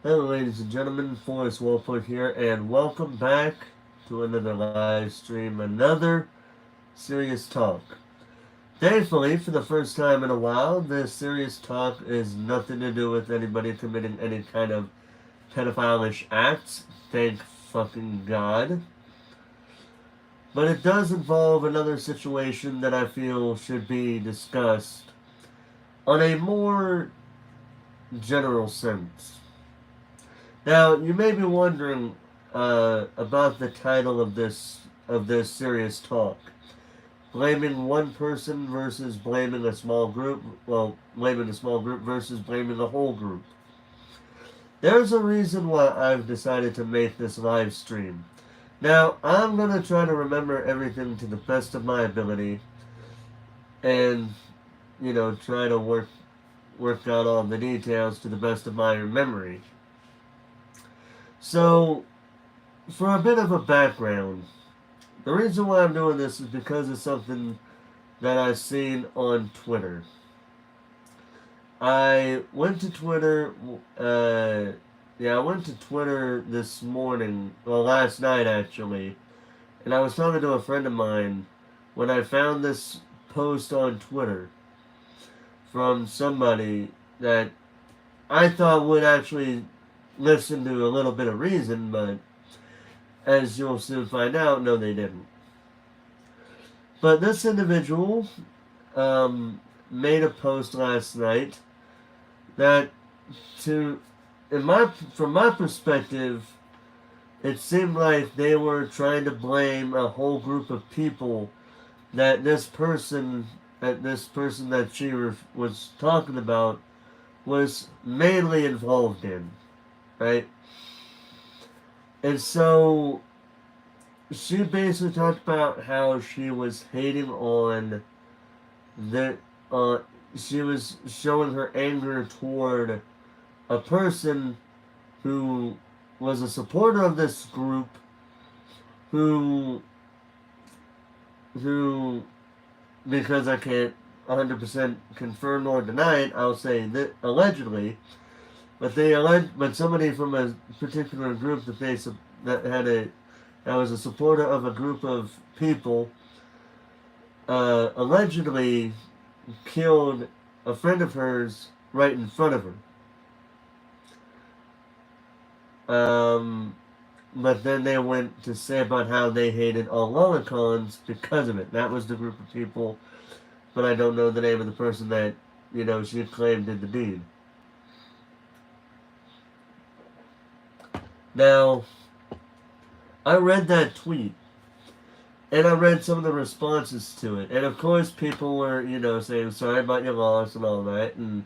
Hello, ladies and gentlemen, Forrest Wolford here, and welcome back to another live stream, another serious talk. Thankfully, for the first time in a while, this serious talk is nothing to do with anybody committing any kind of pedophilish acts. Thank fucking God. But it does involve another situation that I feel should be discussed on a more general sense. Now, you may be wondering about the title of this serious talk. Blaming one person versus blaming a small group. Well, blaming a small group versus blaming the whole group. There's a reason why I've decided to make this live stream. Now, I'm going to try to remember everything to the best of my ability and, try to work out all the details to the best of my memory. So, for a bit of a background, the reason why I'm doing this is because of something that I've seen on Twitter. I went to Twitter, I went to Twitter this morning, well, last night actually, and I was talking to a friend of mine when I found this post on Twitter from somebody that I thought would actually listen to a little bit of reason, but as you'll soon find out, no, they didn't. But this individual made a post last night that, from my perspective, it seemed like they were trying to blame a whole group of people that that she was talking about was mainly involved in, right? And so she basically talked about how she was hating on the she was showing her anger toward a person who was a supporter of this group who because I can't 100% confirm nor deny it, I'll say that allegedly, but somebody from a particular group that was a supporter of a group of people allegedly killed a friend of hers right in front of her. But then they went to say about how they hated all lolicons because of it. That was the group of people, but I don't know the name of the person that, she claimed did the deed. Now, I read that tweet, and I read some of the responses to it, and of course people were, saying sorry about your loss and all that, and,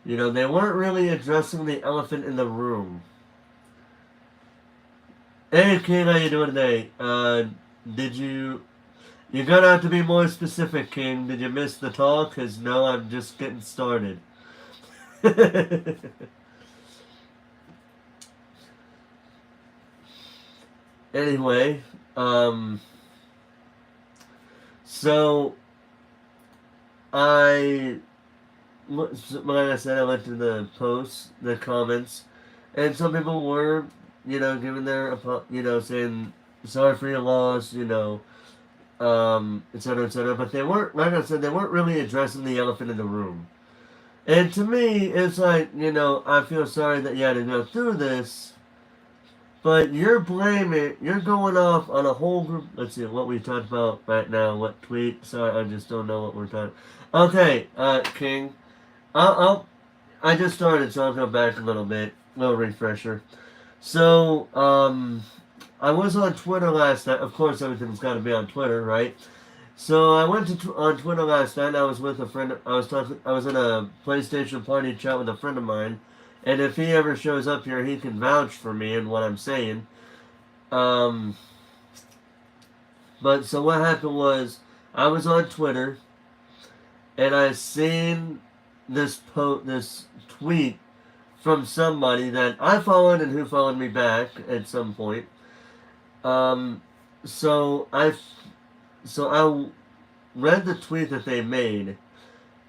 they weren't really addressing the elephant in the room. Hey, King, how you doing today? You're gonna have to be more specific, King. Did you miss the talk? Cause no, I'm just getting started. Anyway, so like I said, I went to the posts, the comments, and some people were, giving their, saying sorry for your loss, etc., etc. But they weren't, like I said, they weren't really addressing the elephant in the room. And to me, it's like, I feel sorry that you had to go through this, but you're going off on a whole group. Let's see what we talked about right now. What tweet? Sorry, I just don't know what we're talking. Okay, King. I just started, so I'll go back a little bit. Little refresher. So, I was on Twitter last night. Of course, everything's got to be on Twitter, right? So I went on Twitter last night. I was with a friend. I was in a PlayStation party chat with a friend of mine, and if he ever shows up here, he can vouch for me and what I'm saying. But so what happened was I was on Twitter, and I seen this tweet from somebody that I followed and who followed me back at some point. So I read the tweet that they made,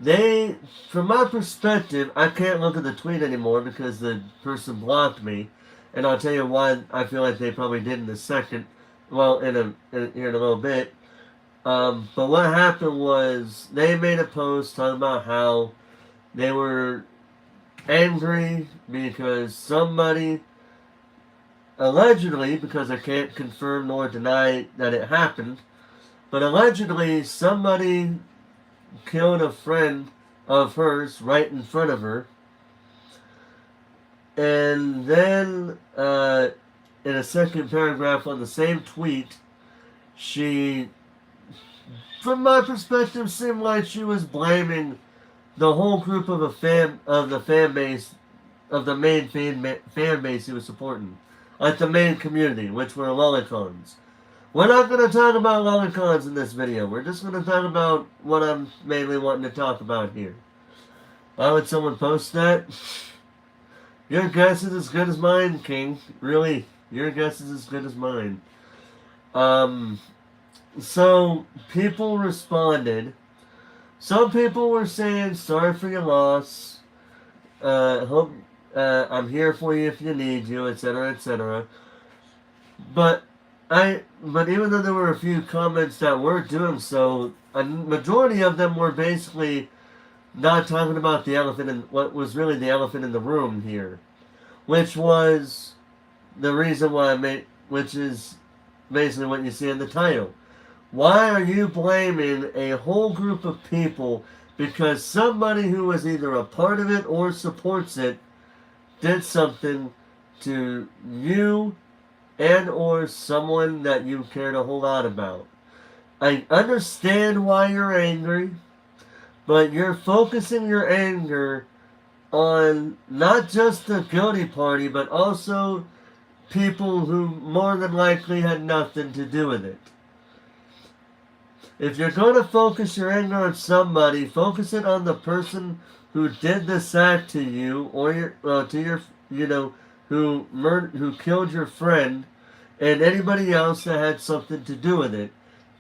They, from my perspective, I can't look at the tweet anymore because the person blocked me, and I'll tell you why I feel like they probably did in a second. Well, here in a little bit. But what happened was they made a post talking about how they were angry because somebody allegedly, because I can't confirm nor deny that it happened, but allegedly somebody killed a friend of hers right in front of her. And then, in a second paragraph on the same tweet, she, from my perspective, seemed like she was blaming the whole group of the fan base, of the main fan base he was supporting, like the main community, which were lolicons. We're not going to talk about lolicons in this video. We're just going to talk about what I'm mainly wanting to talk about here. Why would someone post that? Your guess is as good as mine, King. Really, your guess is as good as mine. So, people responded. Some people were saying, sorry for your loss. Hope I'm here for you if you need you, etc., etc. But even though there were a few comments that were doing so, a majority of them were basically not talking about the elephant in what was really the elephant in the room here, which was the reason why which is basically what you see in the title. Why are you blaming a whole group of people because somebody who was either a part of it or supports it did something to you and or someone that you cared a whole lot about? I understand why you're angry, but you're focusing your anger on not just the guilty party, but also people who more than likely had nothing to do with it. If you're going to focus your anger on somebody, focus it on the person who did this act to you, or who killed your friend, and anybody else that had something to do with it.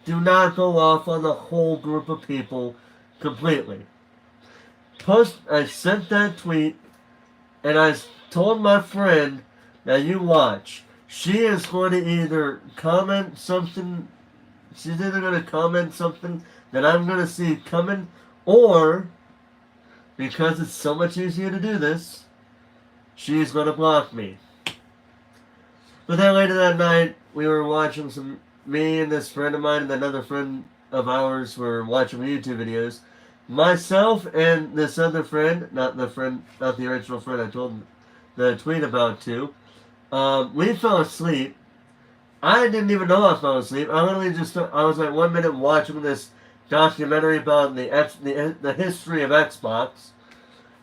Do not go off on the whole group of people completely. I sent that tweet, and I told my friend, now you watch. She is going to either comment something. She's either going to comment something that I'm going to see coming, or, because it's so much easier to do this, she's going to block me. But then later that night, we were watching me and this friend of mine and another friend of ours were watching YouTube videos. Myself and this other friend, not the original friend I told the tweet about too, we fell asleep. I didn't even know I fell asleep. I was like 1 minute watching this documentary about the history of Xbox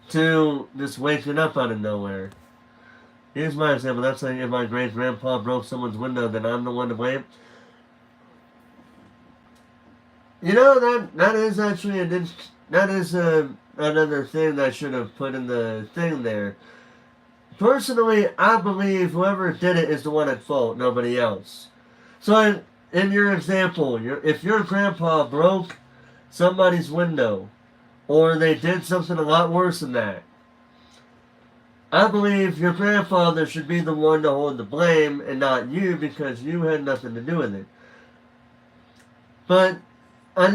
to just waking up out of nowhere. Here's my example. That's like if my great grandpa broke someone's window, then I'm the one to blame. You know, that is actually another thing that I should have put in the thing there. Personally, I believe whoever did it is the one at fault, nobody else. So, in your example, if your grandpa broke somebody's window, or they did something a lot worse than that, I believe your grandfather should be the one to hold the blame and not you, because you had nothing to do with it. But I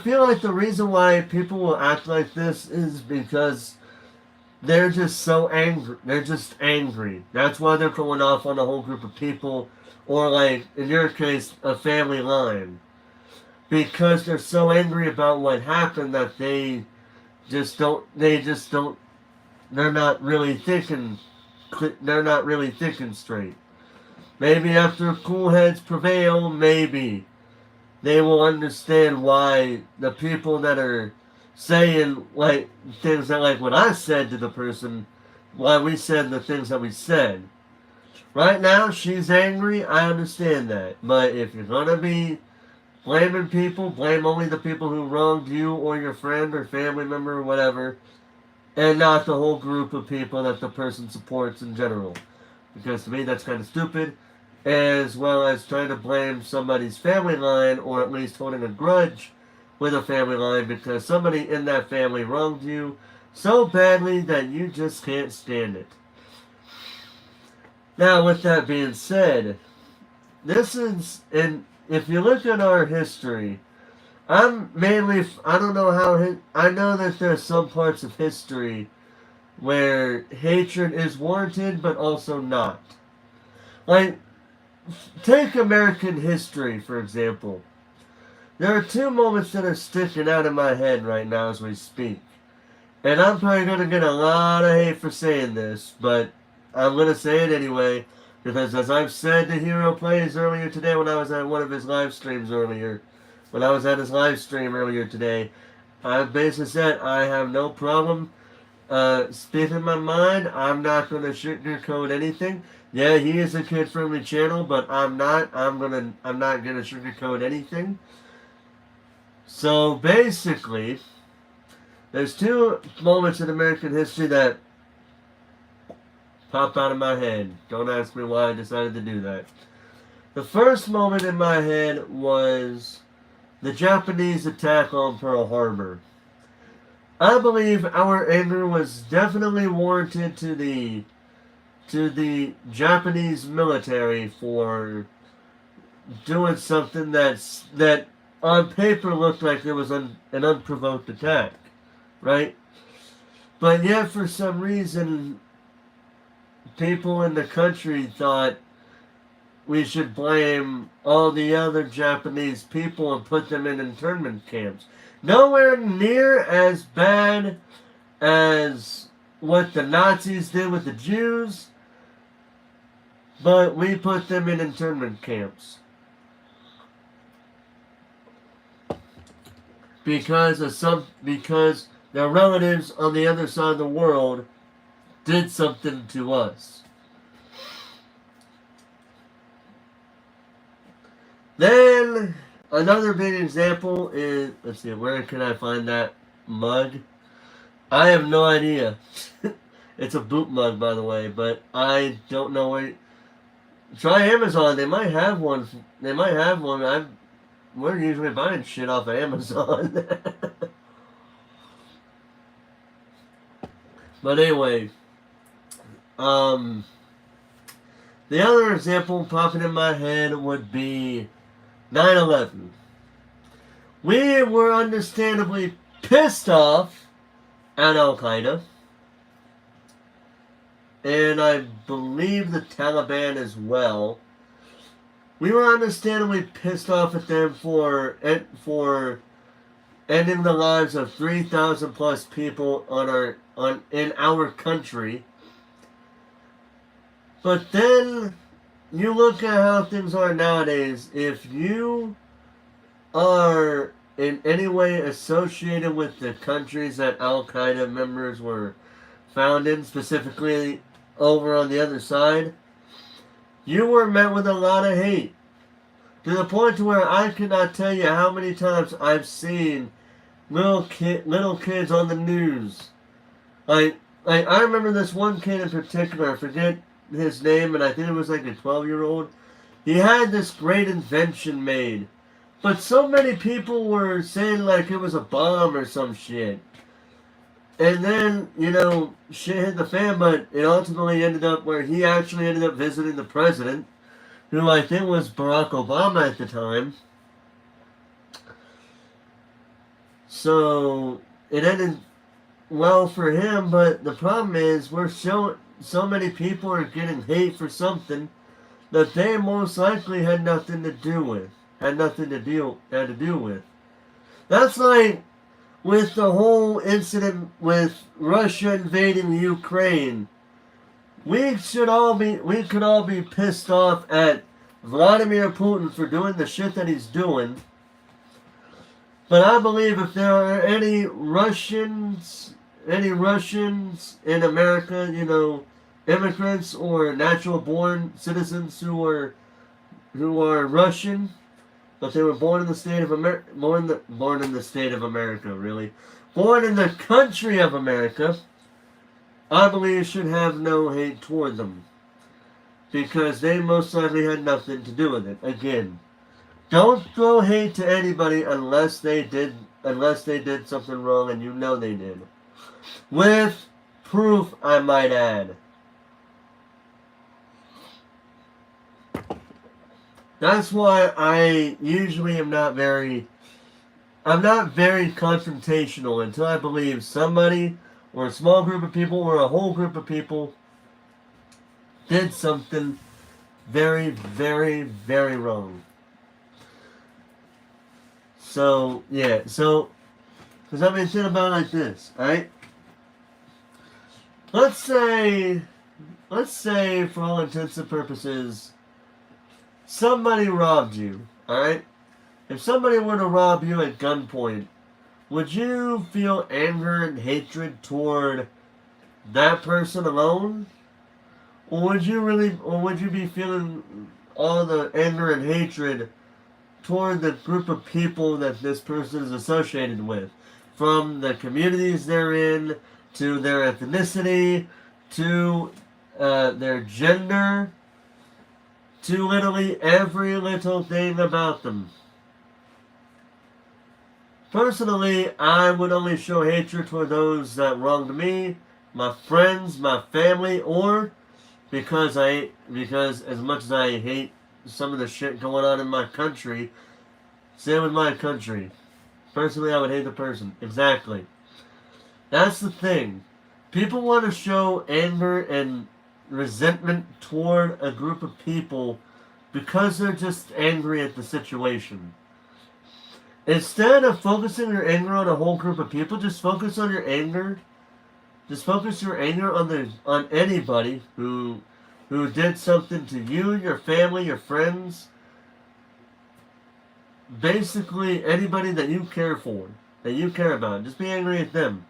feel like the reason why people will act like this is because they're just so angry. They're just angry. That's why they're going off on a whole group of people, or like, in your case, a family line. Because they're so angry about what happened that they're not really thinking straight. Maybe after cool heads prevail, maybe they will understand why the people that are saying like things that like what I said to the person, why we said the things that we said. Right now, she's angry. I understand that. But if you're going to be blaming people, blame only the people who wronged you or your friend or family member or whatever, and not the whole group of people that the person supports in general. Because to me, that's kind of stupid. As well as trying to blame somebody's family line, or at least holding a grudge with a family line because somebody in that family wronged you so badly that you just can't stand it. Now, with that being said, and if you look at our history, I don't know I know that there's some parts of history where hatred is warranted, but also not. Like, take American history, for example. There are two moments that are sticking out in my head right now as we speak. And I'm probably going to get a lot of hate for saying this, but I'm going to say it anyway, because as I've said to Hero Plays earlier today when I was at one of his live streams earlier, when I was at his live stream earlier today, I basically said I have no problem speaking my mind. I'm not going to sugarcoat anything. Yeah, he is a kid-friendly channel, but I'm not gonna sugarcoat anything. So basically, there's two moments in American history that pop out of my head. Don't ask me why I decided to do that. The first moment in my head was the Japanese attack on Pearl Harbor. I believe our anger was definitely warranted to the Japanese military for doing something that on paper looked like it was an unprovoked attack, right? But yet for some reason people in the country thought we should blame all the other Japanese people and put them in internment camps. Nowhere near as bad as what the Nazis did with the Jews, but we put them in internment camps. Because their relatives on the other side of the world did something to us. Then another big example is, let's see, where can I find that mug? I have no idea. It's a boot mug, by the way, but I don't know where. Try Amazon. They might have one. We're usually buying shit off of Amazon. But anyway, the other example popping in my head would be 9/11. We were understandably pissed off at Al-Qaeda, and I believe the Taliban as well. We were understandably pissed off at them for ending the lives of 3,000 plus people in our country. But then you look at how things are nowadays. If you are in any way associated with the countries that Al-Qaeda members were found in, specifically over on the other side, you were met with a lot of hate. To the point to where I cannot tell you how many times I've seen little kids on the news. Like I remember this one kid in particular, I forget his name, and I think it was like a 12-year-old. He had this great invention made. But so many people were saying like it was a bomb or some shit. And then, shit hit the fan, but it ultimately ended up where he actually ended up visiting the president, who I think was Barack Obama at the time. So it ended well for him, but the problem is so many people are getting hate for something that they most likely had nothing to do with. That's like with the whole incident with Russia invading Ukraine. We could all be pissed off at Vladimir Putin for doing the shit that he's doing. But I believe if there are any Russians in America, immigrants or natural born citizens who are Russian, but they were born in the state of America, born in the state of America, really. Born in the country of America, I believe should have no hate toward them. Because they most likely had nothing to do with it. Again, don't throw hate to anybody unless they did unless they did something wrong and you know they did. With proof, I might add. That's why I usually am not very confrontational until I believe somebody or a small group of people or a whole group of people did something very, very, very wrong. So, yeah, so, because I mean, think about it like this, alright? Let's say, for all intents and purposes, somebody robbed you, alright? If somebody were to rob you at gunpoint, would you feel anger and hatred toward that person alone? Or would you be feeling all the anger and hatred toward the group of people that this person is associated with? From the communities they're in, to their ethnicity, to their gender, to literally every little thing about them. Personally, I would only show hatred toward those that wronged me, my friends, my family, or because as much as I hate some of the shit going on in my country, same with my country. Personally, I would hate the person. Exactly. That's the thing. People want to show anger and resentment toward a group of people because they're just angry at the situation. Instead of focusing your anger on a whole group of people, just focus on your anger. Just focus your anger on anybody who did something to you, your family, your friends. Basically, anybody that you care for, that you care about. Just be angry at them.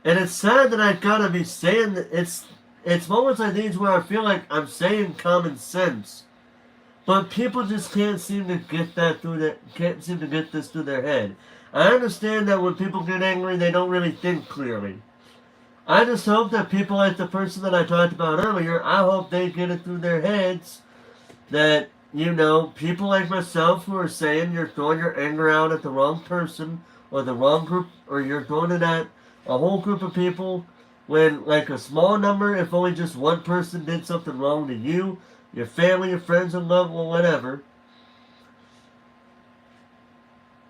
And it's sad that I gotta be saying that it's moments like these where I feel like I'm saying common sense. But people just can't seem to get this through their head. I understand that when people get angry, they don't really think clearly. I just hope that people like the person that I talked about earlier, I hope they get it through their heads that, people like myself who are saying you're throwing your anger out at the wrong person or the wrong group, or you're throwing it at a whole group of people when, like a small number, if only just one person did something wrong to you, your family, your friends, and loved one, whatever.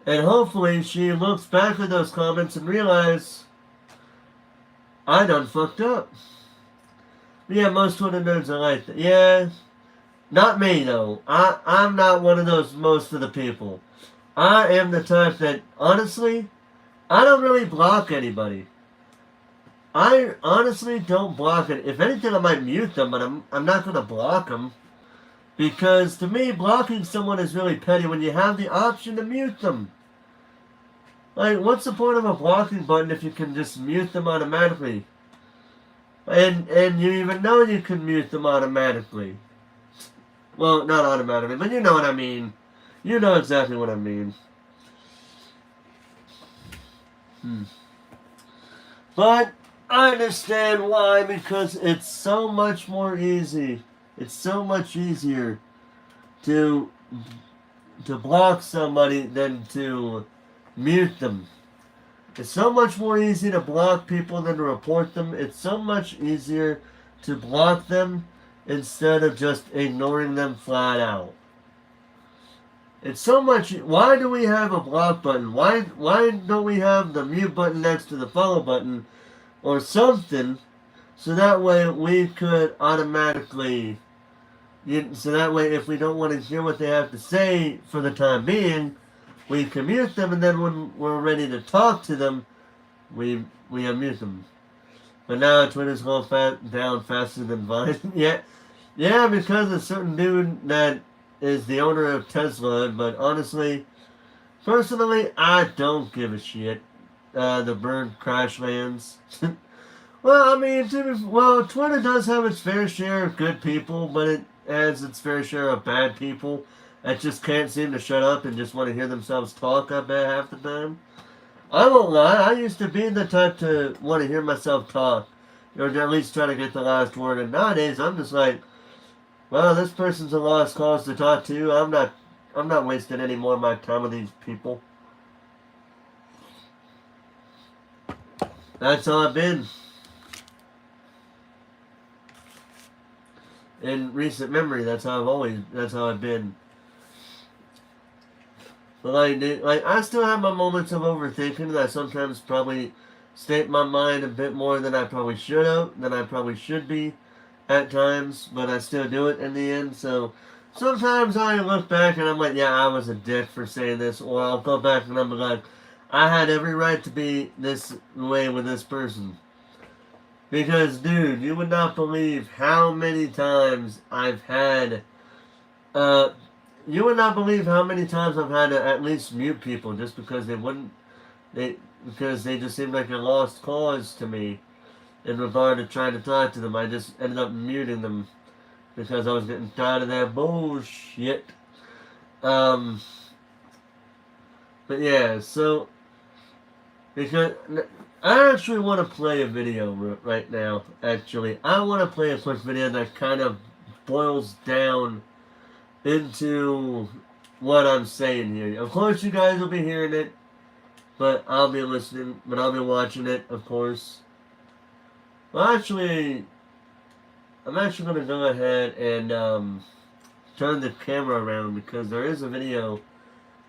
And hopefully she looks back at those comments and realizes, I done fucked up. Yeah, most Twitter nerds are like that. Yeah, not me though. I'm not one of those most of the people. I am the type that, honestly, I don't really block anybody. I honestly don't block it. If anything, I might mute them, but I'm not going to block them. Because to me, blocking someone is really petty when you have the option to mute them. Like, what's the point of a blocking button if you can just mute them automatically? And you even know you can mute them automatically. Well, not automatically, but you know what I mean. You know exactly what I mean. But I understand why, because it's so much more easy. It's so much easier to block somebody than to mute them. It's so much more easy to block people than to report them. It's so much easier to block them instead of just ignoring them flat out. It's so much. Why do we have a block button? Why don't we have the mute button next to the follow button or something, so that way we could automatically, so that way if we don't want to hear what they have to say for the time being, we can mute them, and then when we're ready to talk to them, we unmute them. But now Twitter's going down faster than Vine. Yeah, because a certain dude that is the owner of Tesla, but honestly, personally, I don't give a shit. The bird crash lands. Well, I mean, Twitter does have its fair share of good people, but it has its fair share of bad people that just can't seem to shut up and just want to hear themselves talk, I bet, half the time. I won't lie, I used to be the type to want to hear myself talk, or at least try to get the last word, and nowadays I'm just like, well, this person's a lost cause to talk to. I'm not wasting any more of my time with these people. That's how I've been. In recent memory, that's how I've been. But like I still have my moments of overthinking that I sometimes probably state my mind a bit more than I probably should be at times, but I still do it in the end. So sometimes I look back and I'm like, yeah, I was a dick for saying this, or I'll go back and I'm like, I had every right to be this way with this person. Because, dude, you would not believe how many times I've had. Uh, you would not believe how many times I've had to at least mute people just because they wouldn't. Because they just seemed like a lost cause to me in regard to trying to talk to them. I just ended up muting them because I was getting tired of their bullshit. Um, but yeah, so because I actually want to play a video right now. Actually, I want to play a quick video that kind of boils down into what I'm saying here. Of course, you guys will be hearing it, but I'll be listening. But I'll be watching it, of course. Well, actually, I'm actually going to go ahead and turn the camera around because there is a video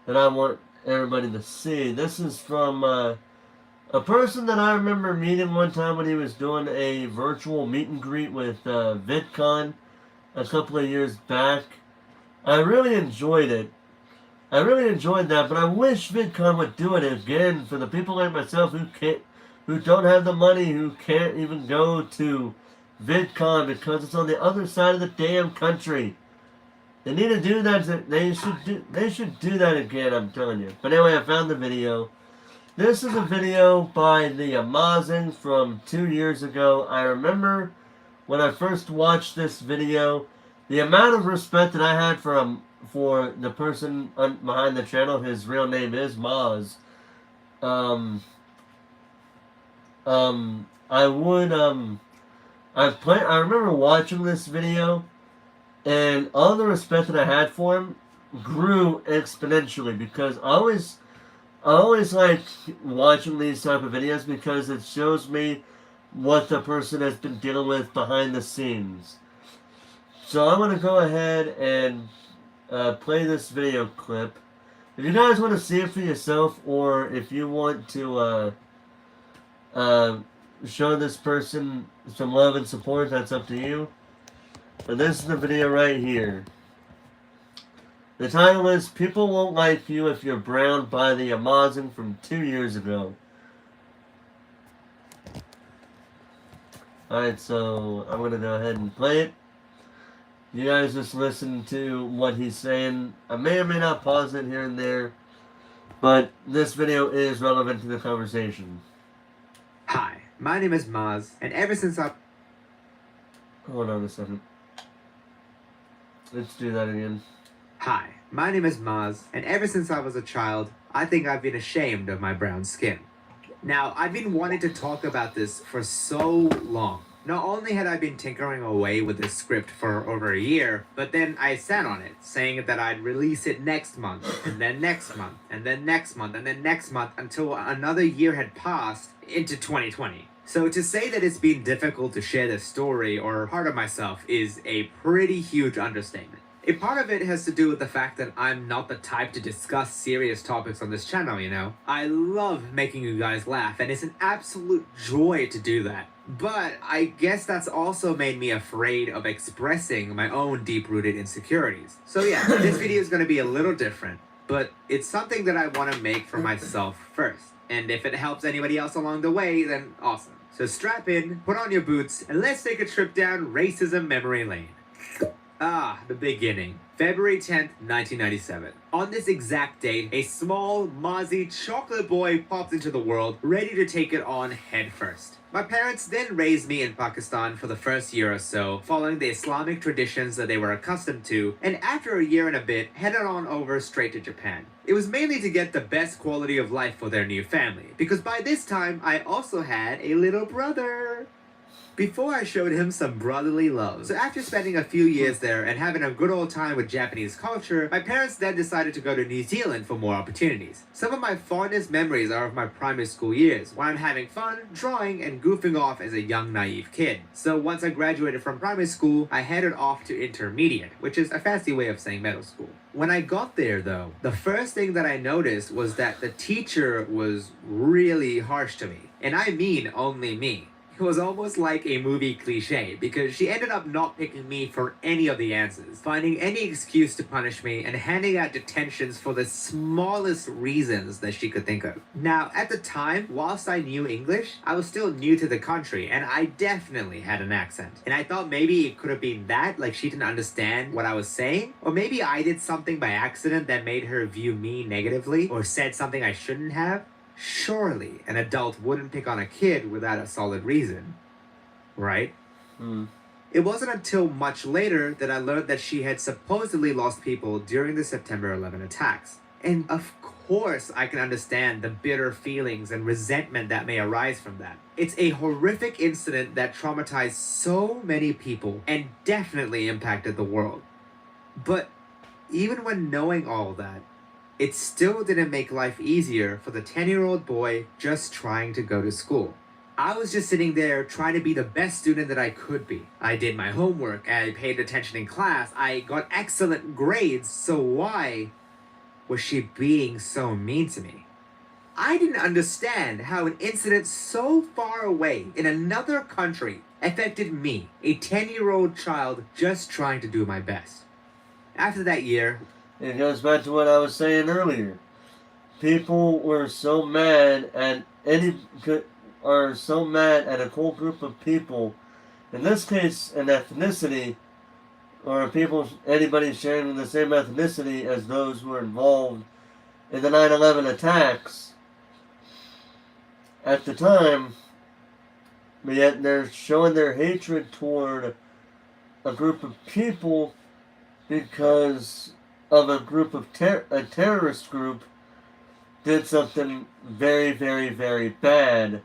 that I want everybody to see. This is from a person that I remember meeting one time when he was doing a virtual meet and greet with VidCon a couple of years back. I really enjoyed it. I really enjoyed that, but I wish VidCon would do it again for the people like myself who don't have the money, who can't even go to VidCon because it's on the other side of the damn country. They need to do that. They should do that again. I'm telling you. But anyway, I found the video. This is a video by the Amazing from 2 years ago. I remember when I first watched this video, the amount of respect that I had for the person behind the channel. His real name is Maz. I remember watching this video, and all the respect that I had for him grew exponentially because I always like watching these type of videos because it shows me what the person has been dealing with behind the scenes. So I'm going to go ahead and play this video clip. If you guys want to see it for yourself, or if you want to show this person some love and support, that's up to you. But this is the video right here. The title is People Won't Like You If You're Brown by the Amazing from 2 years ago. Alright, so I'm going to go ahead and play it. You guys just listen to what he's saying. I may or may not pause it here and there, but this video is relevant to the conversation. Hi, my name is Maz, and ever since I... Hold on a second. Let's do that again. Hi, my name is Maz, and ever since I was a child, I think I've been ashamed of my brown skin. Now, I've been wanting to talk about this for so long. Not only had I been tinkering away with this script for over a year, but then I sat on it, saying that I'd release it next month, and then next month, and then next month, and then next month, until another year had passed into 2020. So to say that it's been difficult to share this story or part of myself is a pretty huge understatement. A part of it has to do with the fact that I'm not the type to discuss serious topics on this channel, you know? I love making you guys laugh, and it's an absolute joy to do that. But I guess that's also made me afraid of expressing my own deep-rooted insecurities. So yeah, this video is going to be a little different, but it's something that I want to make for myself first. And if it helps anybody else along the way, then awesome. So strap in, put on your boots, and let's take a trip down racism memory lane. Ah, the beginning. February 10th, 1997. On this exact date, a small, mozzie chocolate boy pops into the world, ready to take it on head first. My parents then raised me in Pakistan for the first year or so, following the Islamic traditions that they were accustomed to, and after a year and a bit, headed on over straight to Japan. It was mainly to get the best quality of life for their new family, because by this time, I also had a little brother. before I showed him some brotherly love. So after spending a few years there and having a good old time with Japanese culture, my parents then decided to go to New Zealand for more opportunities. Some of my fondest memories are of my primary school years, when I'm having fun, drawing, and goofing off as a young naive kid. So once I graduated from primary school, I headed off to intermediate, which is a fancy way of saying middle school. When I got there though, the first thing that I noticed was that the teacher was really harsh to me. And I mean only me. It was almost like a movie cliche because she ended up not picking me for any of the answers, finding any excuse to punish me, and handing out detentions for the smallest reasons that she could think of. Now, at the time, whilst I knew English, I was still new to the country and I definitely had an accent. And I thought maybe it could have been that, like she didn't understand what I was saying, or maybe I did something by accident that made her view me negatively, or said something I shouldn't have. Surely an adult wouldn't pick on a kid without a solid reason, right? It wasn't until much later that I learned that she had supposedly lost people during the September 11 attacks. And of course, I can understand the bitter feelings and resentment that may arise from that. It's a horrific incident that traumatized so many people and definitely impacted the world. But even when knowing all that, it still didn't make life easier for the 10-year-old boy just trying to go to school. I was just sitting there trying to be the best student that I could be. I did my homework, I paid attention in class, I got excellent grades, so why was she being so mean to me? I didn't understand how an incident so far away in another country affected me, a 10-year-old child just trying to do my best. After that year, it goes back to what I was saying earlier. People were so mad at a whole group of people. In this case, an ethnicity, or anybody sharing the same ethnicity as those who were involved in the 9/11 attacks at the time, but yet they're showing their hatred toward a group of people because of a group of a terrorist group did something very, very, very bad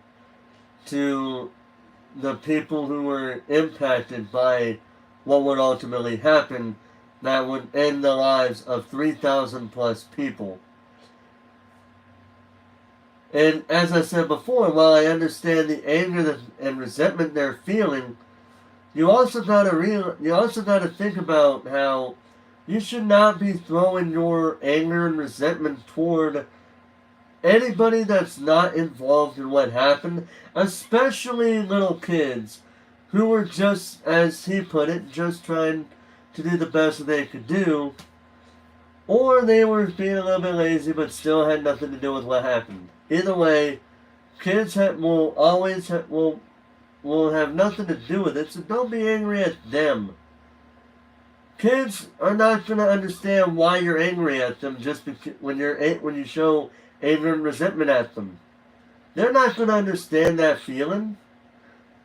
to the people who were impacted by what would ultimately happen that would end the lives of 3,000 plus people. And as I said before, while I understand the anger and resentment they're feeling, you also gotta think about how you should not be throwing your anger and resentment toward anybody that's not involved in what happened, especially little kids who were just, as he put it, just trying to do the best that they could do, or they were being a little bit lazy but still had nothing to do with what happened. Either way, kids will have nothing to do with it, so don't be angry at them. Kids are not going to understand why you're angry at them just because when you show anger and resentment at them. They're not going to understand that feeling.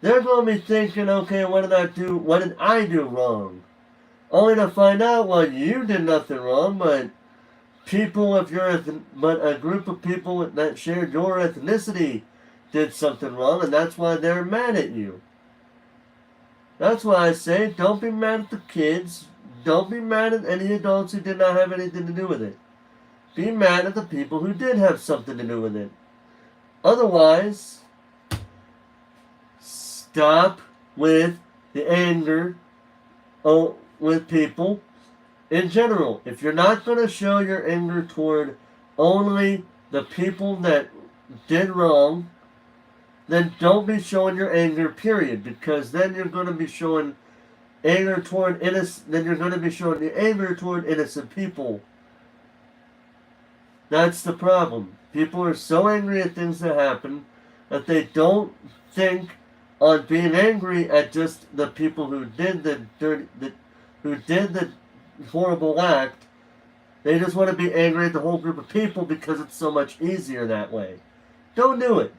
They're going to be thinking, okay, what did I do wrong? Only to find out, well, you did nothing wrong, but a group of people that shared your ethnicity did something wrong, and that's why they're mad at you. That's why I say, don't be mad at the kids. Don't be mad at any adults who did not have anything to do with it. Be mad at the people who did have something to do with it. Otherwise, stop with the anger with people in general. If you're not going to show your anger toward only the people that did wrong, then don't be showing your anger, period. Because then you're going to be showing anger toward innocent people. That's the problem. People are so angry at things that happen that they don't think on being angry at just the people who did the horrible act. They just want to be angry at the whole group of people because it's so much easier that way. Don't do it.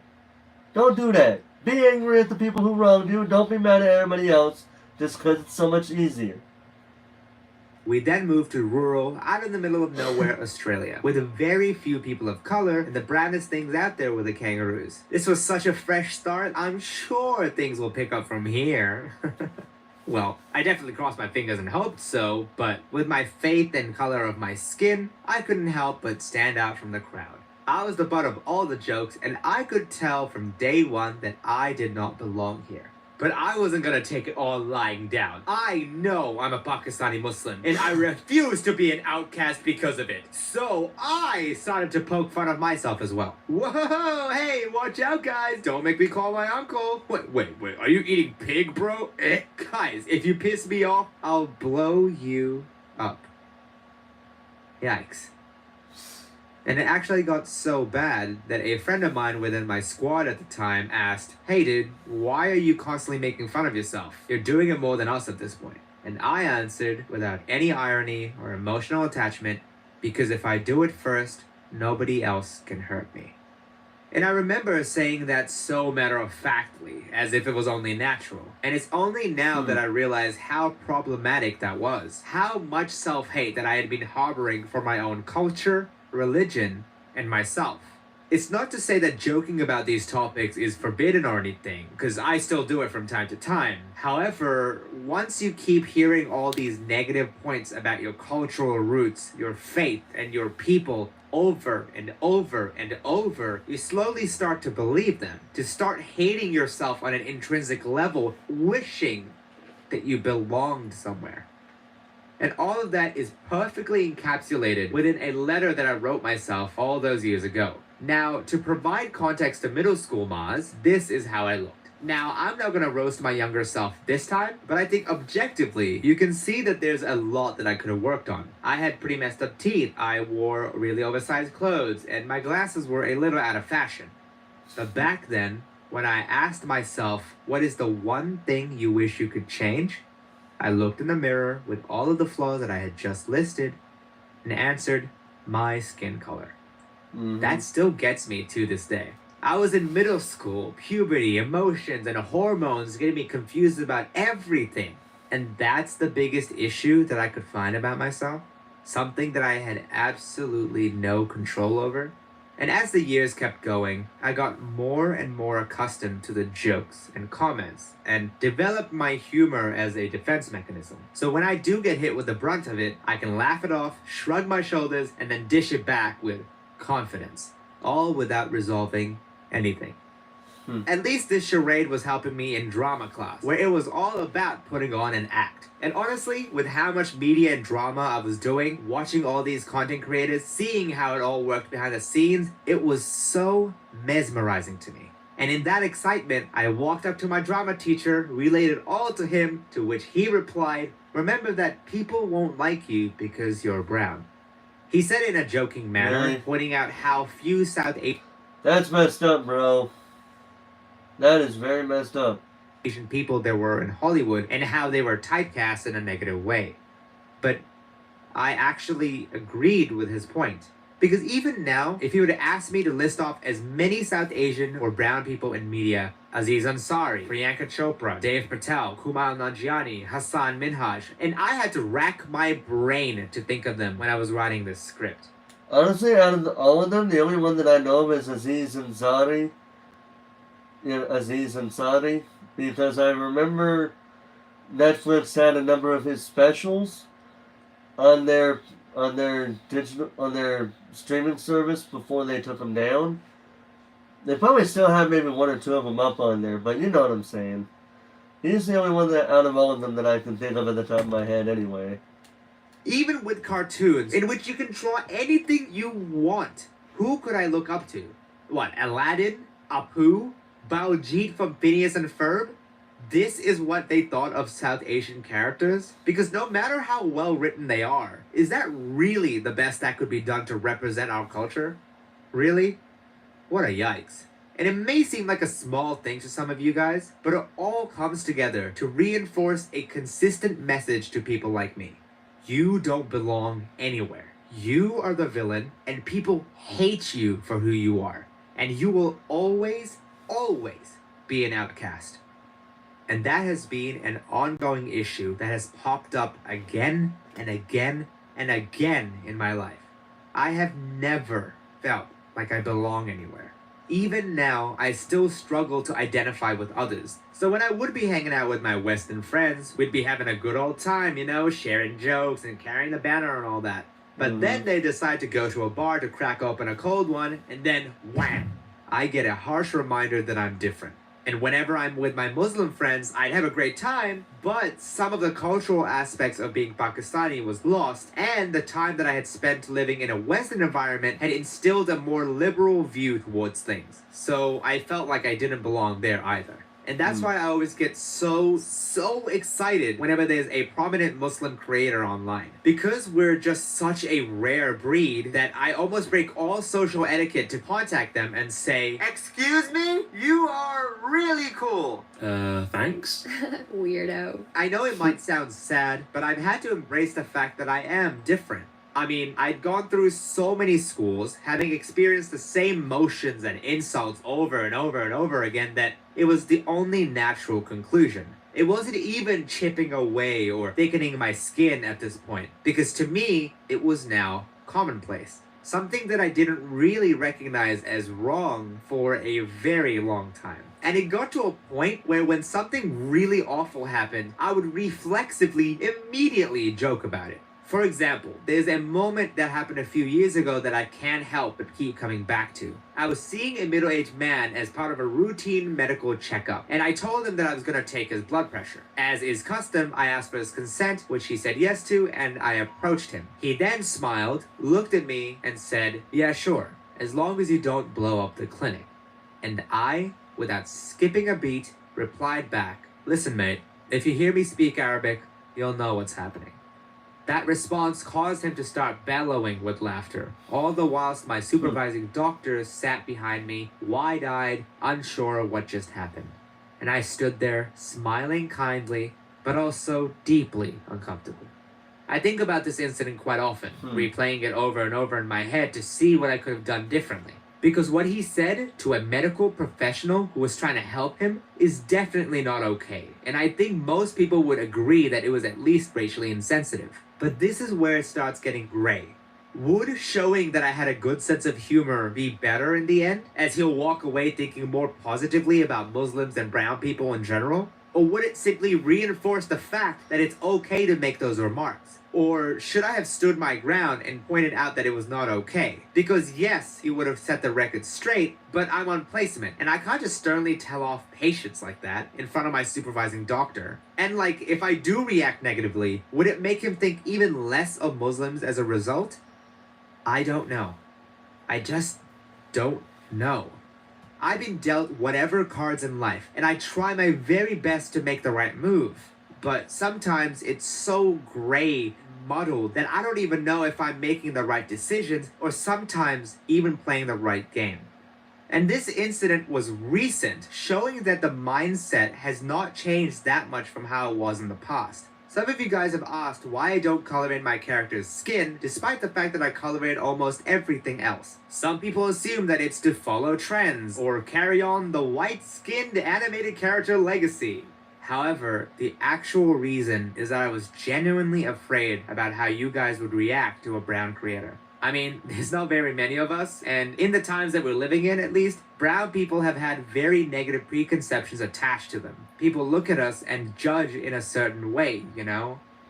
Don't do that. Be angry at the people who wronged you. Don't be mad at everybody else just because it's so much easier. We then moved to rural, out in the middle of nowhere Australia, with very few people of color, and the brownest things out there were the kangaroos. This was such a fresh start. I'm sure things will pick up from here. Well, I definitely crossed my fingers and hoped so, but with my faith and color of my skin, I couldn't help but stand out from the crowd. I was the butt of all the jokes, and I could tell from day one that I did not belong here. But I wasn't gonna take it all lying down. I know I'm a Pakistani Muslim, and I refuse to be an outcast because of it. So I started to poke fun of myself as well. Whoa, hey, watch out, guys. Don't make me call my uncle. Wait, are you eating pig, bro? Guys, if you piss me off, I'll blow you up. Yikes. And it actually got so bad that a friend of mine within my squad at the time asked, "Hey dude, why are you constantly making fun of yourself? You're doing it more than us at this point." And I answered without any irony or emotional attachment, because if I do it first, nobody else can hurt me. And I remember saying that so matter-of-factly, as if it was only natural. And it's only now that I realize how problematic that was. How much self-hate that I had been harboring for my own culture, religion, and myself. It's not to say that joking about these topics is forbidden or anything, because I still do it from time to time. However, once you keep hearing all these negative points about your cultural roots, your faith, and your people over and over and over, you slowly start to believe them, to start hating yourself on an intrinsic level, wishing that you belonged somewhere. And all of that is perfectly encapsulated within a letter that I wrote myself all those years ago. Now, to provide context to middle school Maz, this is how I looked. Now, I'm not going to roast my younger self this time, but I think objectively, you can see that there's a lot that I could have worked on. I had pretty messed up teeth, I wore really oversized clothes, and my glasses were a little out of fashion. But back then, when I asked myself, what is the one thing you wish you could change? I looked in the mirror with all of the flaws that I had just listed and answered, my skin color. That still gets me to this day. I was in middle school, puberty, emotions, and hormones getting me confused about everything. And that's the biggest issue that I could find about myself. Something that I had absolutely no control over. And as the years kept going, I got more and more accustomed to the jokes and comments and developed my humor as a defense mechanism. So when I do get hit with the brunt of it, I can laugh it off, shrug my shoulders, and then dish it back with confidence, all without resolving anything. At least this charade was helping me in drama class, where it was all about putting on an act. And honestly, with how much media and drama I was doing, watching all these content creators, seeing how it all worked behind the scenes, it was so mesmerizing to me. And in that excitement, I walked up to my drama teacher, relayed it all to him, to which he replied, "Remember that people won't like you because you're brown." He said in a joking manner, Really? pointing out how few South That's messed up, bro. That is very messed up. Asian people there were in Hollywood and how they were typecast in a negative way. But I actually agreed with his point. Because even now, if you were to ask me to list off as many South Asian or brown people in media, Aziz Ansari, Priyanka Chopra, Dave Patel, Kumail Nanjiani, Hassan Minhaj, and I had to rack my brain to think of them when I was writing this script. Honestly, out of all of them, the only one that I know of is Aziz Ansari. Because I remember Netflix had a number of his specials on their streaming service before they took them down. They probably still have maybe one or two of them up on there, but you know what I'm saying. He's the only one that out of all of them that I can think of at the top of my head anyway. Even with cartoons, in which you can draw anything you want, who could I look up to? What, Aladdin? Apu? Baljit from Phineas and Ferb? This is what they thought of South Asian characters? Because no matter how well written they are, is that really the best that could be done to represent our culture? Really? What a yikes. And it may seem like a small thing to some of you guys, but it all comes together to reinforce a consistent message to people like me. You don't belong anywhere. You are the villain, and people hate you for who you are. And you will always be an outcast. And that has been an ongoing issue that has popped up again and again and again in my life. I have never felt like I belong anywhere. Even now, I still struggle to identify with others. So when I would be hanging out with my Western friends, we'd be having a good old time, sharing jokes and carrying the banner and all that. But then they decide to go to a bar to crack open a cold one, and then wham! I get a harsh reminder that I'm different. And whenever I'm with my Muslim friends, I'd have a great time, but some of the cultural aspects of being Pakistani was lost, and the time that I had spent living in a Western environment had instilled a more liberal view towards things. So I felt like I didn't belong there either. And that's why I always get so excited whenever there's a prominent Muslim creator online. Because we're just such a rare breed that I almost break all social etiquette to contact them and say, "Excuse me? You are really cool." Thanks? Weirdo. I know it might sound sad, but I've had to embrace the fact that I am different. I mean, I'd gone through so many schools, having experienced the same motions and insults over and over and over again, that it was the only natural conclusion. It wasn't even chipping away or thickening my skin at this point, because to me, it was now commonplace. Something that I didn't really recognize as wrong for a very long time. And it got to a point where when something really awful happened, I would reflexively immediately joke about it. For example, there's a moment that happened a few years ago that I can't help but keep coming back to. I was seeing a middle-aged man as part of a routine medical checkup, and I told him that I was going to take his blood pressure. As is custom, I asked for his consent, which he said yes to, and I approached him. He then smiled, looked at me, and said, "Yeah, sure, as long as you don't blow up the clinic." And I, without skipping a beat, replied back, "Listen, mate, if you hear me speak Arabic, you'll know what's happening." That response caused him to start bellowing with laughter, all the whilst my supervising doctor sat behind me, wide-eyed, unsure of what just happened. And I stood there, smiling kindly, but also deeply uncomfortable. I think about this incident quite often, replaying it over and over in my head to see what I could have done differently. Because what he said to a medical professional who was trying to help him is definitely not okay. And I think most people would agree that it was at least racially insensitive. But this is where it starts getting gray. Would showing that I had a good sense of humor be better in the end, as he'll walk away thinking more positively about Muslims and brown people in general? Or would it simply reinforce the fact that it's okay to make those remarks? Or should I have stood my ground and pointed out that it was not okay? Because yes, he would have set the record straight, but I'm on placement, and I can't just sternly tell off patients like that in front of my supervising doctor. And if I do react negatively, would it make him think even less of Muslims as a result? I don't know. I just don't know. I've been dealt whatever cards in life, and I try my very best to make the right move. But sometimes it's so gray, muddled, that I don't even know if I'm making the right decisions or sometimes even playing the right game. And this incident was recent, showing that the mindset has not changed that much from how it was in the past. Some of you guys have asked why I don't color in my character's skin, despite the fact that I color in almost everything else. Some people assume that it's to follow trends or carry on the white-skinned animated character legacy. However, the actual reason is that I was genuinely afraid about how you guys would react to a brown creator. I mean, there's not very many of us, and in the times that we're living in at least, brown people have had very negative preconceptions attached to them. People look at us and judge in a certain way,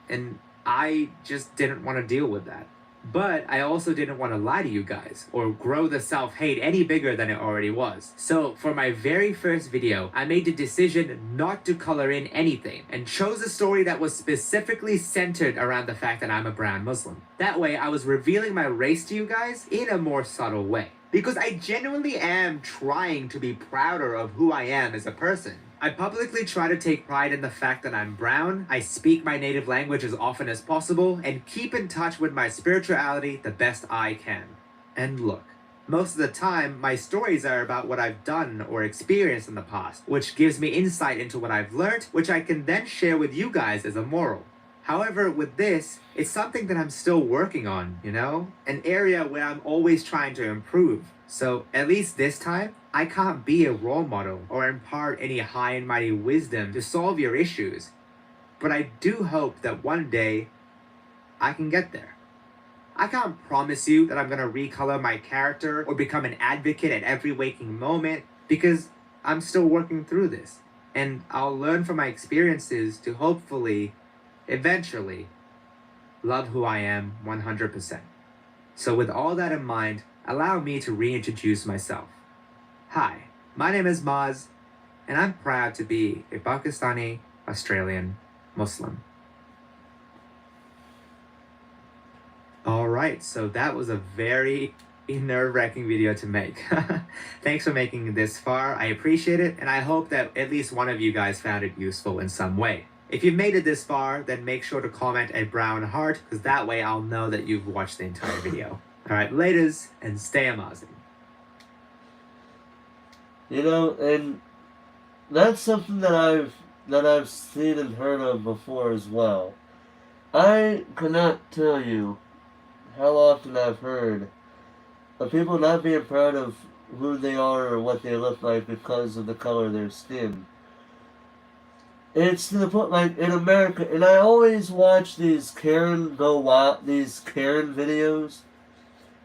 And I just didn't want to deal with that. But I also didn't want to lie to you guys or grow the self-hate any bigger than it already was. So for my very first video, I made the decision not to color in anything and chose a story that was specifically centered around the fact that I'm a brown Muslim. That way I was revealing my race to you guys in a more subtle way. Because I genuinely am trying to be prouder of who I am as a person. I publicly try to take pride in the fact that I'm brown, I speak my native language as often as possible, and keep in touch with my spirituality the best I can. And look, most of the time, my stories are about what I've done or experienced in the past, which gives me insight into what I've learned, which I can then share with you guys as a moral. However, with this, it's something that I'm still working on, An area where I'm always trying to improve. So, at least this time, I can't be a role model or impart any high and mighty wisdom to solve your issues, but I do hope that one day I can get there. I can't promise you that I'm gonna recolor my character or become an advocate at every waking moment because I'm still working through this. And I'll learn from my experiences to hopefully, eventually, love who I am 100%. So, with all that in mind, allow me to reintroduce myself. Hi, my name is Maz, and I'm proud to be a Pakistani Australian Muslim. Alright, so that was a very nerve wracking video to make. Thanks for making it this far. I appreciate it, and I hope that at least one of you guys found it useful in some way. If you've made it this far, then make sure to comment a brown heart, because that way I'll know that you've watched the entire video. Alright, laters, and stay amazing. You know, and that's something that I've seen and heard of before as well. I cannot tell you how often I've heard of people not being proud of who they are or what they look like because of the color of their skin. It's to the point, like, in America, and I always watch these Karen these Karen videos,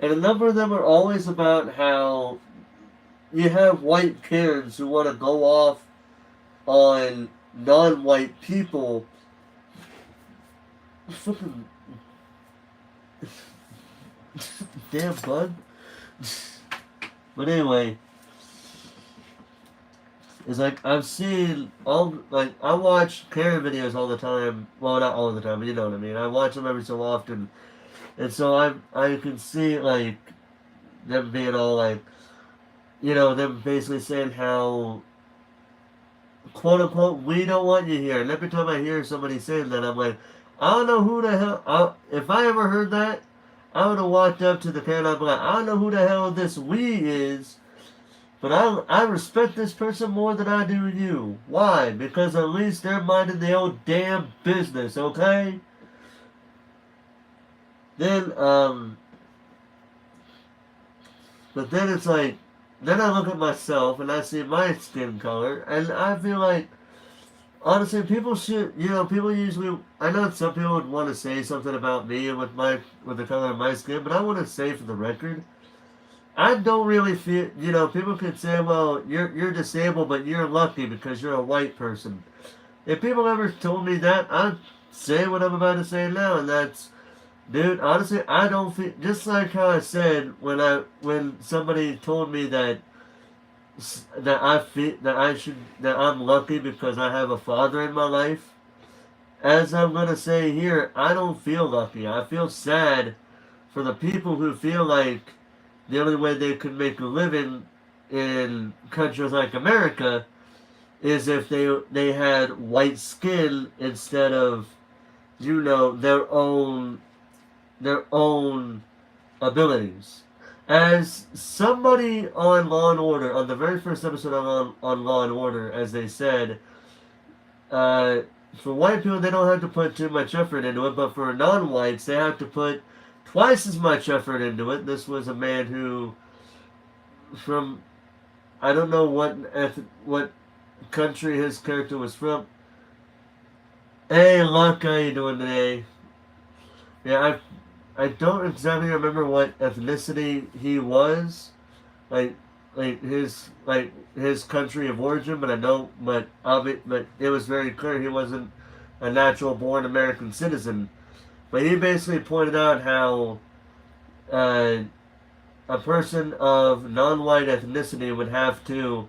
and a number of them are always about how you have white Karens who want to go off on non-white people. Fucking damn bud. But anyway, it's like I've seen I watch Karen videos all the time. Well, not all the time, but you know what I mean. I watch them every so often, and so I can see like them being all like, you know, them basically saying how, quote unquote, we don't want you here. And every time I hear somebody saying that, I'm like, I don't know who the hell. If I ever heard that, I would have walked up to the Karen. I'd be like, I don't know who the hell this we is, but I respect this person more than I do you. Why? Because at least they're minding their own damn business, okay? Then, but then it's like, then I look at myself and I see my skin color, and I feel like, honestly, people should, you know, people usually, I know some people would want to say something about me with the color of my skin, but I want to say for the record, I don't really feel, you know, people could say, well, you're disabled, but you're lucky because you're a white person. If people ever told me that, I'd say what I'm about to say now, and that's, dude, honestly, I don't feel, just like how I said when somebody told me that that I'm lucky because I have a father in my life. As I'm gonna say here, I don't feel lucky. I feel sad for the people who feel like the only way they could make a living in countries like America is if they had white skin instead of, you know, their own abilities. As somebody on Law and Order, on the very first episode on Law and Order, as they said, for white people they don't have to put too much effort into it, but for non-whites they have to put twice as much effort into it. This was a man who, from, I don't know what country his character was from. Hey, Luck, how you doing today? Yeah, I don't exactly remember what ethnicity he was, like his country of origin, but I know, but it was very clear he wasn't a natural born American citizen. But he basically pointed out how a person of non-white ethnicity would have to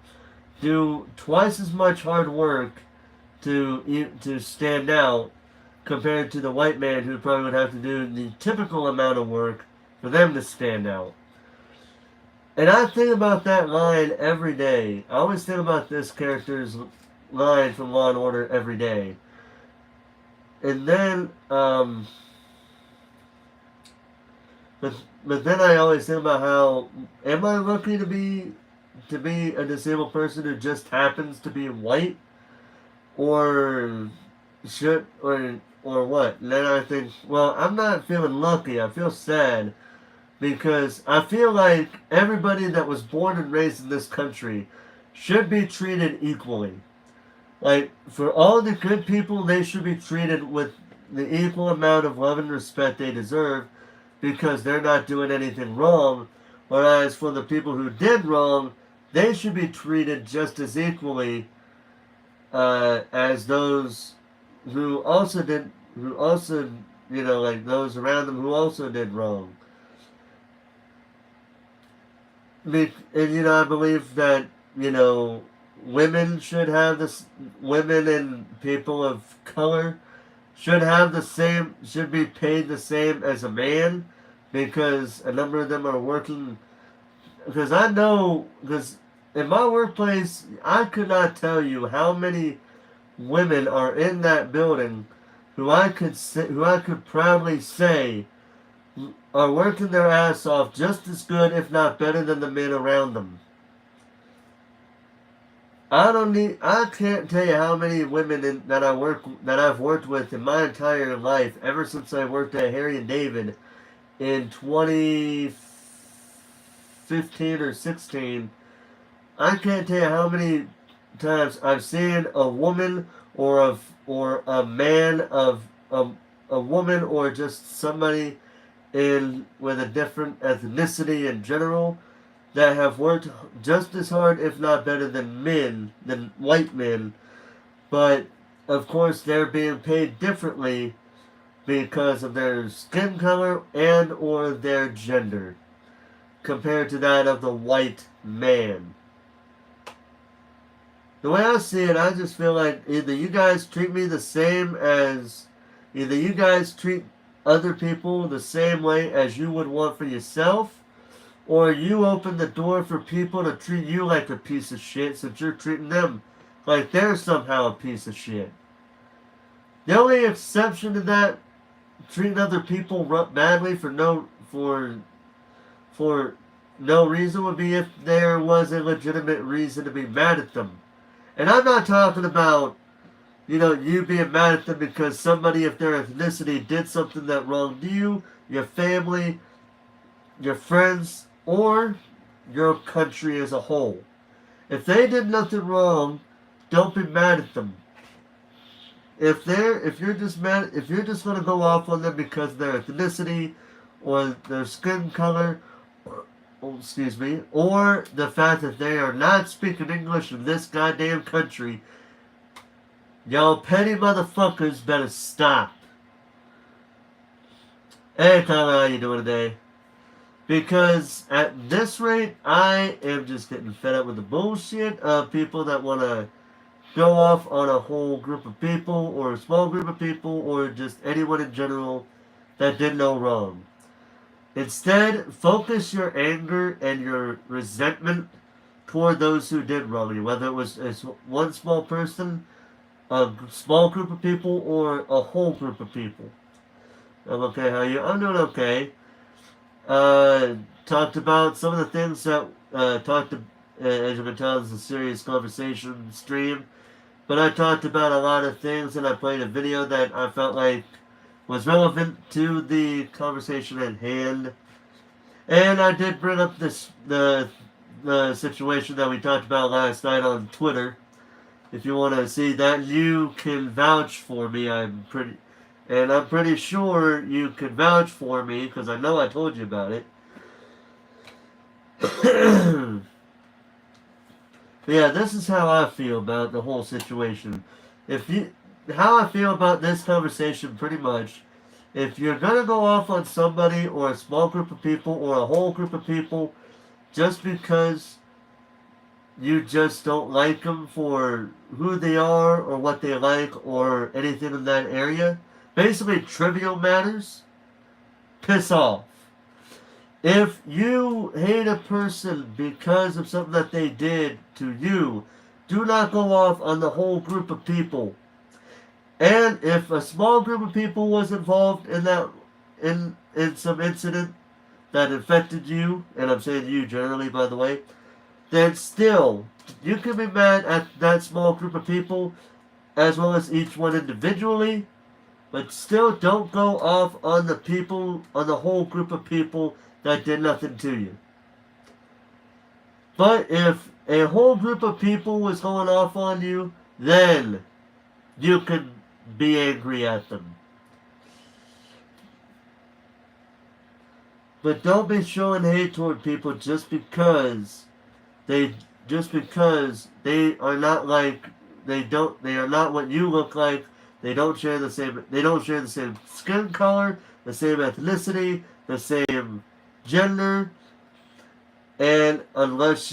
do twice as much hard work to stand out compared to the white man who probably would have to do the typical amount of work for them to stand out. And I think about that line every day. I always think about this character's line from Law and Order every day. And then, but then I always think about how, am I lucky to be a disabled person who just happens to be white? Or or what? And then I think, well, I'm not feeling lucky. I feel sad because I feel like everybody that was born and raised in this country should be treated equally. Like, for all the good people, they should be treated with the equal amount of love and respect they deserve because they're not doing anything wrong. Whereas for the people who did wrong, they should be treated just as equally as those who also did, who also, like those around them who also did wrong. And, I believe that, women should have this, women and people of color should have the same, should be paid the same as a man because a number of them are working. Because I know, because in my workplace, I could not tell you how many women are in that building who I could say, who I could proudly say are working their ass off just as good, if not better, than the men around them. I can't tell you how many women that I've worked with in my entire life, ever since I worked at Harry and David in 2015 or 16. I can't tell you how many times I've seen a woman or a man of a woman or just somebody with a different ethnicity in general that have worked just as hard, if not better, than white men. But of course, they're being paid differently because of their skin color and or their gender compared to that of the white man. The way I see it, I just feel like either you guys treat other people the same way as you would want for yourself, or you open the door for people to treat you like a piece of shit since you're treating them like they're somehow a piece of shit. The only exception to that, treating other people badly for no reason, would be if there was a legitimate reason to be mad at them. And I'm not talking about, you being mad at them because somebody of their ethnicity did something that wronged you, your family, your friends, or your country as a whole. If they did nothing wrong, don't be mad at them. If you're just going to go off on them because of their ethnicity or their skin color, or the fact that they are not speaking English in this goddamn country, y'all petty motherfuckers better stop. Hey Tyler, how you doing today? Because at this rate, I am just getting fed up with the bullshit of people that want to go off on a whole group of people or a small group of people or just anyone in general that did no wrong. Instead, focus your anger and your resentment toward those who did wrong you, whether it was one small person, a small group of people, or a whole group of people. I'm okay, how are you? I'm doing okay. Talked about some of the things that, as you can tell, this is a serious conversation stream, but I talked about a lot of things and I played a video that I felt like was relevant to the conversation at hand. And I did bring up the situation that we talked about last night on Twitter. If you want to see that, you can vouch for me. I'm pretty sure you can vouch for me because I know I told you about it. Yeah, this is how I feel about the whole situation. How I feel about this conversation, pretty much. If you're gonna go off on somebody or a small group of people or a whole group of people just because you just don't like them for who they are or what they like or anything in that area, basically trivial matters, piss off. If you hate a person because of something that they did to you, do not go off on the whole group of people. And if a small group of people was involved in some incident that affected you, and I'm saying you generally, by the way, then still, you can be mad at that small group of people as well as each one individually, but still don't go off on the whole group of people that did nothing to you. But if a whole group of people was going off on you, then you could be angry at them. But don't be showing hate toward people just because they are not like they are not what you look like. They don't share the same skin color, the same ethnicity, the same gender. And unless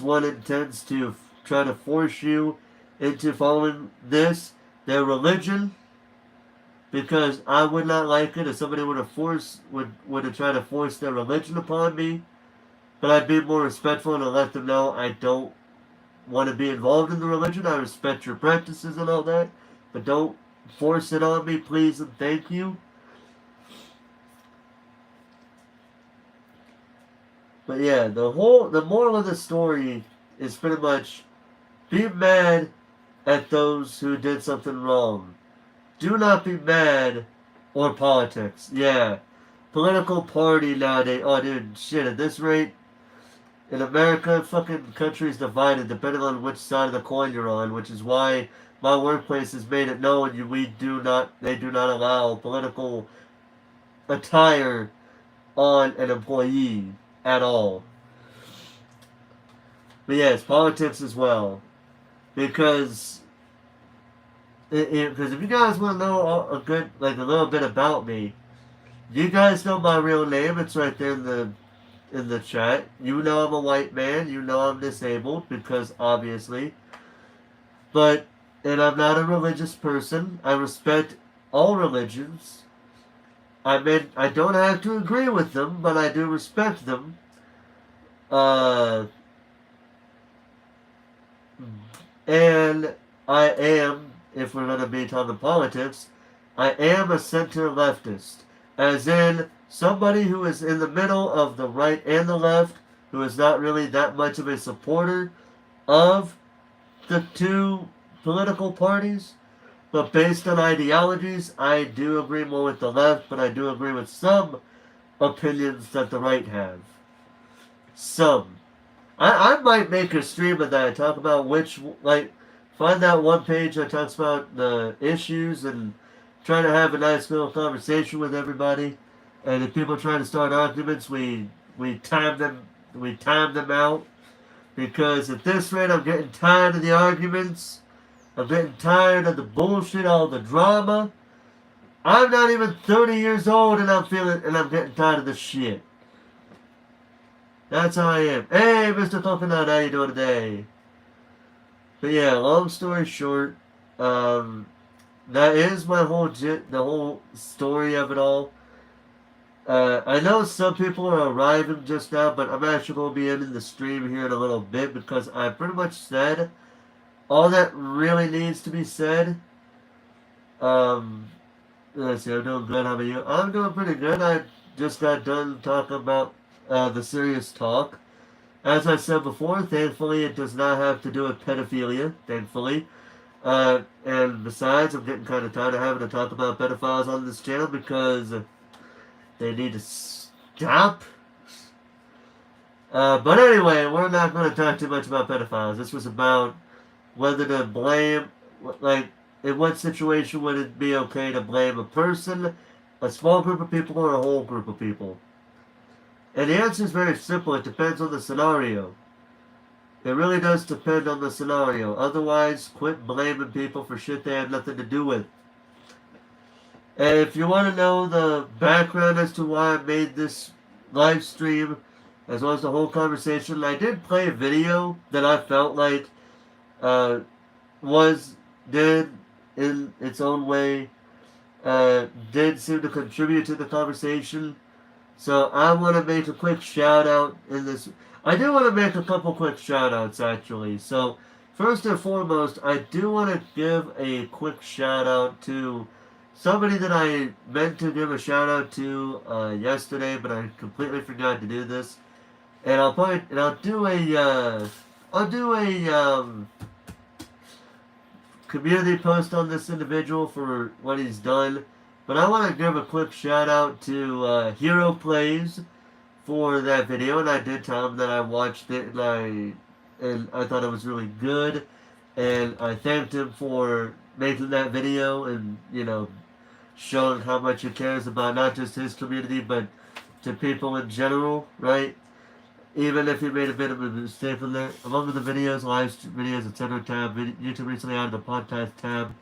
one intends to try to force you into following their religion, because I would not like it if somebody would have tried to force their religion upon me. But I'd be more respectful and let them know I don't want to be involved in the religion. I respect your practices and all that, but don't force it on me, please and thank you. But yeah, the moral of the story is pretty much be mad at those who did something wrong. Do not be mad or politics. Yeah. Political party nowadays. Oh dude, shit, at this rate, in America, fucking country is divided depending on which side of the coin you're on, which is why my workplace has made it known they do not allow political attire on an employee at all. But yes, politics as well. Because if you guys want to know a little bit about me, you guys know my real name. It's right there in the chat. You know I'm a white man. You know I'm disabled because obviously. And I'm not a religious person. I respect all religions. I don't have to agree with them, but I do respect them. And I am, if we're going to be talking politics, I am a center leftist. As in, somebody who is in the middle of the right and the left, who is not really that much of a supporter of the two political parties. But based on ideologies, I do agree more with the left, but I do agree with some opinions that the right have. Some. I might make a stream of that. Talk about find that one page that talks about the issues and try to have a nice little conversation with everybody. And if people try to start arguments, we time them out. Because at this rate, I'm getting tired of the arguments. I'm getting tired of the bullshit, all the drama. I'm not even 30 years old and I'm getting tired of the shit. That's how I am. Hey, Mr. Coconut, how you doing today? But yeah, long story short, that is the whole story of it all. I know some people are arriving just now, but I'm actually going to be ending the stream here in a little bit because I pretty much said all that really needs to be said. Let's see, I'm doing good. How about you? I'm doing pretty good. I just got done talking about the serious talk. As I said before, thankfully it does not have to do with pedophilia, thankfully. And besides, I'm getting kind of tired of having to talk about pedophiles on this channel because they need to stop. But anyway, we're not going to talk too much about pedophiles. This was about whether to blame, in what situation would it be okay to blame a person, a small group of people, or a whole group of people? And the answer is very simple. It depends on the scenario. It really does depend on the scenario. Otherwise, quit blaming people for shit they had nothing to do with. And if you want to know the background as to why I made this live stream, as well as the whole conversation, I did play a video that I felt like did in its own way, did seem to contribute to the conversation. So I want to make a quick shout out in this. I do want to make a couple quick shout outs actually. So first and foremost, I do want to give a quick shout out to somebody that I meant to give a shout out to yesterday, but I completely forgot to do this. And I'll do a community post on this individual for what he's done. But I want to give a quick shout out to Hero Plays for that video, and I did tell him that I watched it and I thought it was really good, and I thanked him for making that video and showing how much he cares about not just his community but to people in general, right? Even if he made a bit of a mistake in there, among the videos, live videos, etc. tab, YouTube recently added the podcast tab.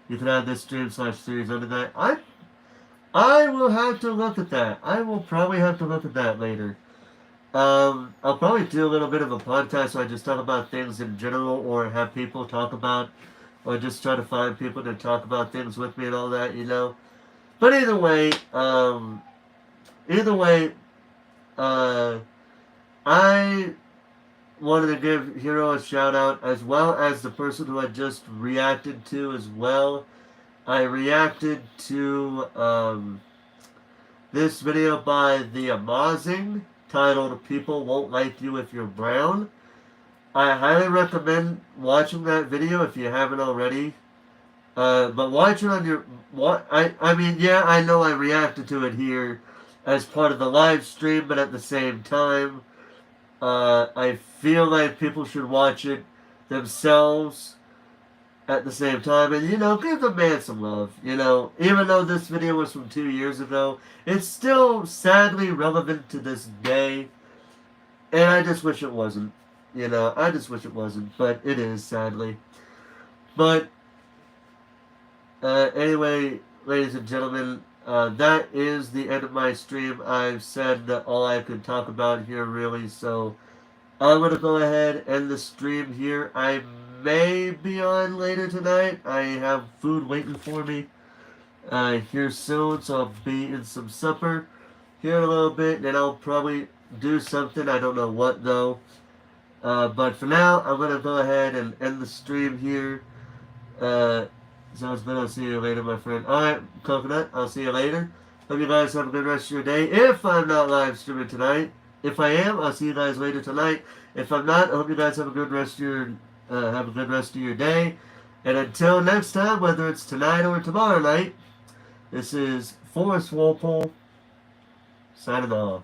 You can add this stream/series under that. I will have to look at that. I will probably have to look at that later. I'll probably do a little bit of a podcast where I just talk about things in general, or have people talk about, or just try to find people to talk about things with me and all that, But either way, I wanted to give Hero a shout out, as well as the person who I just reacted to as well. I reacted to this video by the Amazing titled "People Won't Like You If You're Brown." I highly recommend watching that video if you haven't already. But watch it on your I know I reacted to it here as part of the live stream, but at the same time, I feel like people should watch it themselves at the same time, and give the man some love. Even though this video was from 2 years ago, it's still sadly relevant to this day, and I just wish it wasn't. I just wish it wasn't, but it is, sadly. But anyway, ladies and gentlemen, that is the end of my stream. I've said all I could talk about here, really, so I'm going to go ahead and end the stream here. I may be on later tonight. I have food waiting for me here soon, so I'll be in some supper here in a little bit, and then I'll probably do something. I don't know what, though. But for now, I'm going to go ahead and end the stream here. Sounds good. I'll see you later, my friend. Alright, Coconut, I'll see you later. Hope you guys have a good rest of your day. If I'm not live streaming tonight. If I am, I'll see you guys later tonight. If I'm not, I hope you guys have a good rest of your day. And until next time, whether it's tonight or tomorrow night, this is Forrest Walpole signing off.